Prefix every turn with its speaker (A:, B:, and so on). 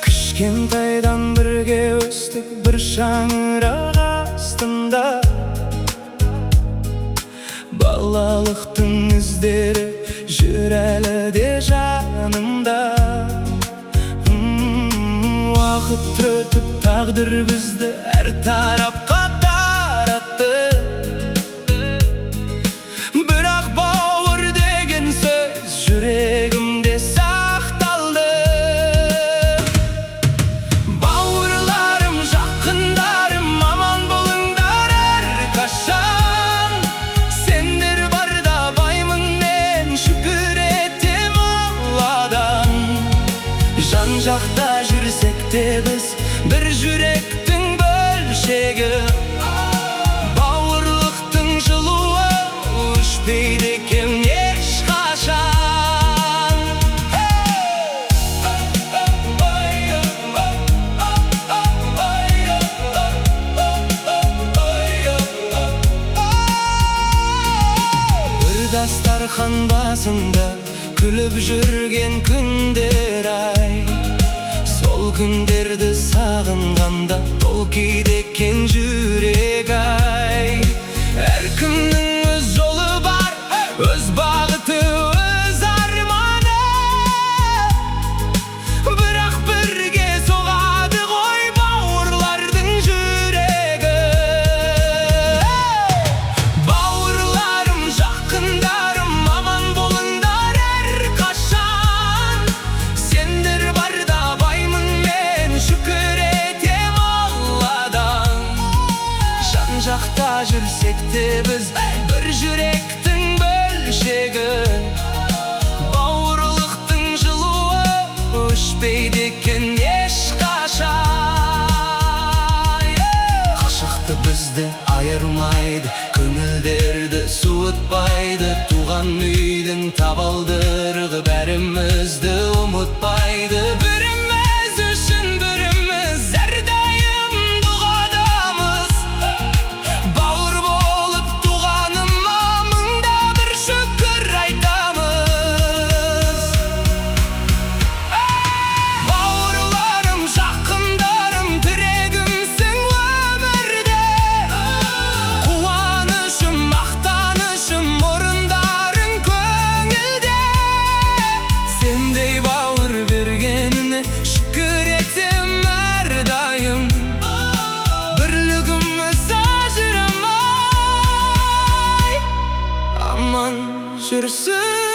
A: Кішкентайдан бірге өстік бір шаңырақ астында, балалықтың іздері жүр әлі де жанымда. Уақыт өтіп тағдыр бізді әр тарапқа таратты, бірақ бауыр деген сөз жүрегімде сақталды. Бауырларым, жақындарым, аман болыңдар әрқашан. Сендер барда баймын мен, шүкір етем Алладан. Жан жақта жүрсек те біз бір жүректің бөлшегі, бауырлықтың жылуы өшпейді екен ешқашан. Бір дастархан басында күліп жүрген күндер ай, сол күндерді сағынғанда толқиды екен жүрек ай. Әркімнің өз жолы бар, өз бағыты, өз арманы, бірақ бірге соғады ғой бауырлардың жүрегі. Бауырларым, жақындарым, аман болыңдар әрқашан. Сендер барда баймын мен, шүкір етем Алладан. Жан жақта жүрсек те біз бір жүректің бөлшегі, бауырлықтың жылуы өшпейді екен ешқашан. Қашықты бізді айырмайды, көңілдерді суытпайды, туған үйдің табалдырығы бәрімізді ұмытпайды. Біріміз үшін біріміз әрдайым дұғадамыз, бауыр болып туғаныма мыңда бір шүкір айтамыз. Бауырларым, жақындарым, тірегімсің өмірде, қуанышым, мақтанышым, орындарың көңілде. Сендей бауыр бергеніне шүкір етем әрдайым, бірлігіміз ажырамай аман жүрсін.